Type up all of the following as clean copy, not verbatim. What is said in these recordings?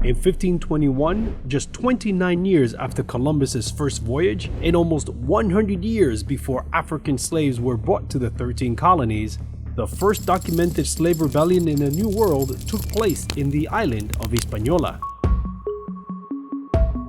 In 1521, just 29 years after Columbus's first voyage, and almost 100 years before African slaves were brought to the 13 colonies, the first documented slave rebellion in the New World took place in the island of Hispaniola.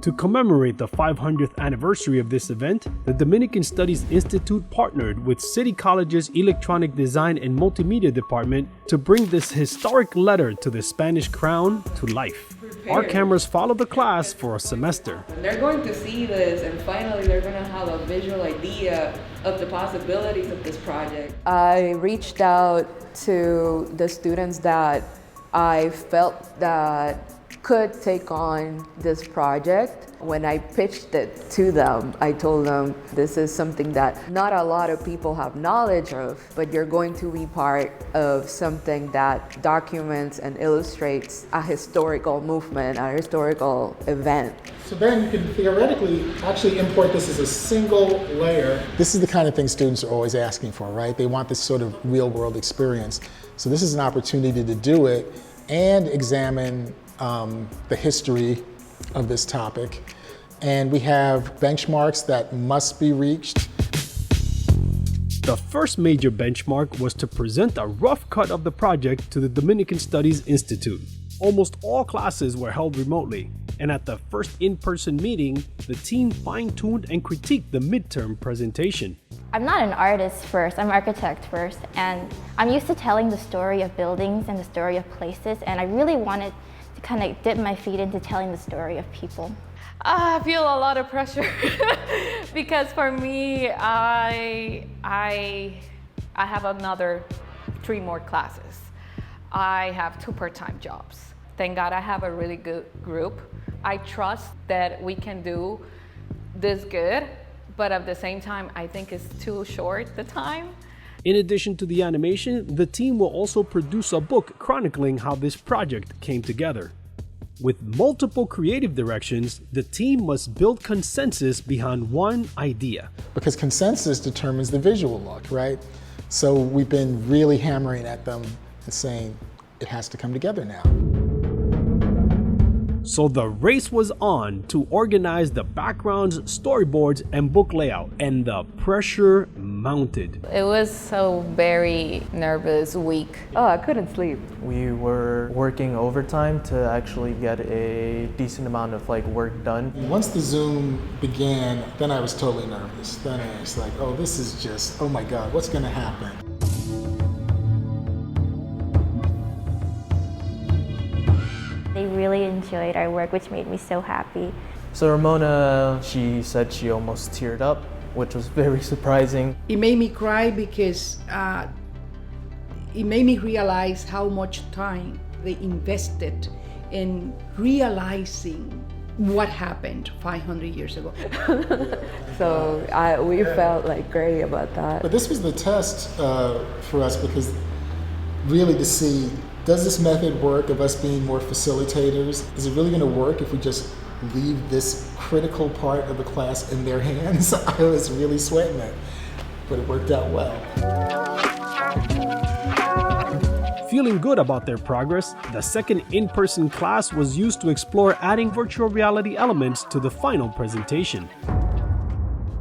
To commemorate the 500th anniversary of this event, the Dominican Studies Institute partnered with City College's Electronic Design and Multimedia Department to bring this historic letter to the Spanish crown to life. Our cameras followed the class for a semester. They're going to see this, and finally they're going to have a visual idea of the possibilities of this project. I reached out to the students that I felt that could take on this project. When I pitched it to them, I told them this is something that not a lot of people have knowledge of, but you're going to be part of something that documents and illustrates a historical movement, a historical event. So then you can theoretically actually import this as a single layer. This is the kind of thing students are always asking for, right? They want this sort of real world experience. So this is an opportunity to do it and examine the history of this topic. And we have benchmarks that must be reached. The first major benchmark was to present a rough cut of the project to the Dominican Studies Institute. Almost all classes were held remotely, and at the first in-person meeting, the team fine-tuned and critiqued the midterm presentation. I'm not an artist first, I'm an architect first, and I'm used to telling the story of buildings and the story of places, and I really wanted to kind of dip my feet into telling the story of people. I feel a lot of pressure because for me, I have another 3 more classes. I have 2 part-time jobs. Thank God I have a really good group. I trust that we can do this good, but at the same time, I think it's too short the time. In addition to the animation, the team will also produce a book chronicling how this project came together. With multiple creative directions, the team must build consensus behind one idea. Because consensus determines the visual look, right? So we've been really hammering at them and saying it has to come together now. So the race was on to organize the backgrounds, storyboards, and book layout, and the pressure mounted. It was a very nervous week. Oh, I couldn't sleep. We were working overtime to actually get a decent amount of work done. Once the Zoom began, then I was totally nervous. Then I was like, oh, this is just, oh my God, what's gonna happen? They really enjoyed our work, which made me so happy. So Ramona, she said she almost teared up, which was very surprising. It made me cry because it made me realize how much time they invested in realizing what happened 500 years ago. So we felt great about that. But this was the test for us, because really to see, does this method work of us being more facilitators? Is it really going to work if we just leave this critical part of the class in their hands? I was really sweating it, but it worked out well. Feeling good about their progress, the second in-person class was used to explore adding virtual reality elements to the final presentation.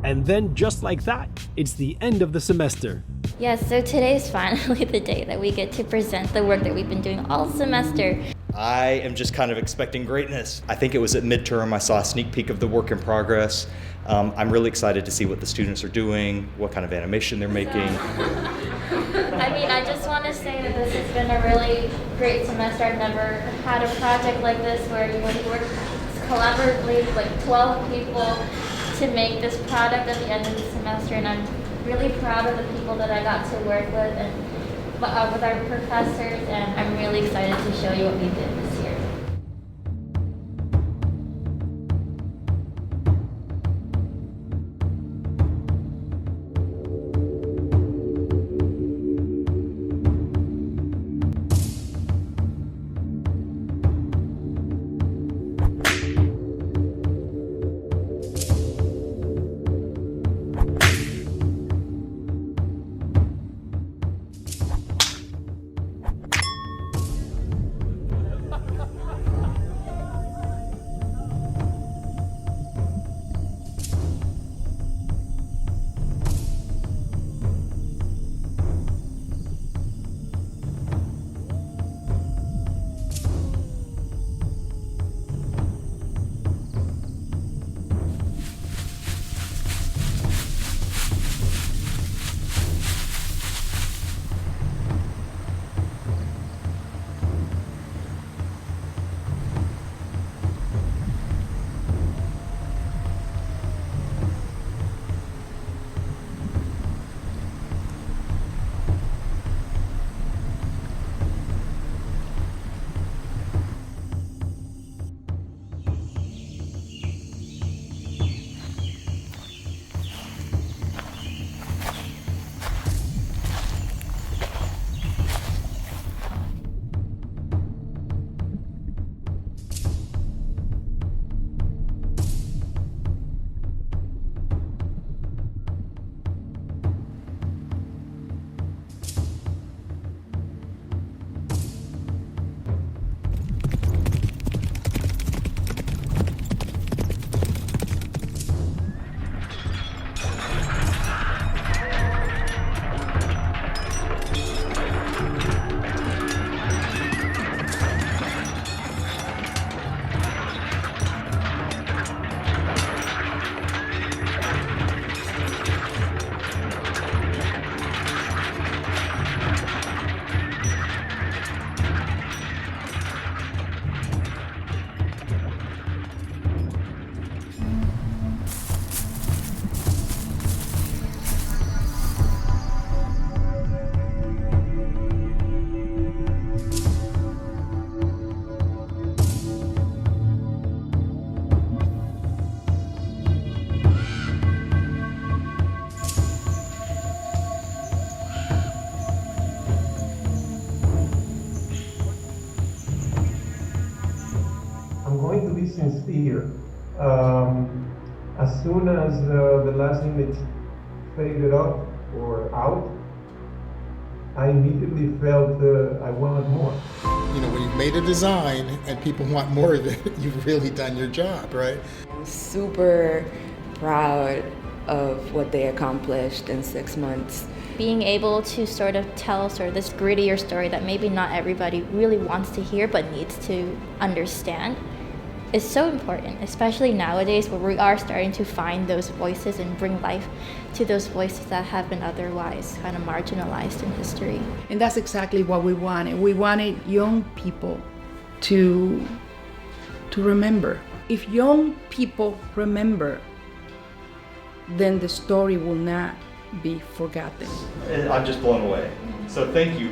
And then, just like that, it's the end of the semester. Yes, so today's finally the day that we get to present the work that we've been doing all semester. I am just kind of expecting greatness. I think it was at midterm I saw a sneak peek of the work in progress. I'm really excited to see what the students are doing, what kind of animation they're making. I just want to say that this has been a really great semester. I've never had a project like this where you work collaboratively, 12 people, to make this product at the end of the semester, and I'm really proud of the people that I got to work with and with our professors, and I'm really excited to show you what we did this year. sincere. As soon as the last image faded up or out, I immediately felt I wanted more. You know, when you've made a design and people want more of it, you've really done your job, right? I'm super proud of what they accomplished in 6 months. Being able to sort of tell sort of this grittier story that maybe not everybody really wants to hear but needs to understand is so important, especially nowadays where we are starting to find those voices and bring life to those voices that have been otherwise kind of marginalized in history. And that's exactly what we wanted. We wanted young people to remember. If young people remember, then the story will not be forgotten. I'm just blown away. So thank you.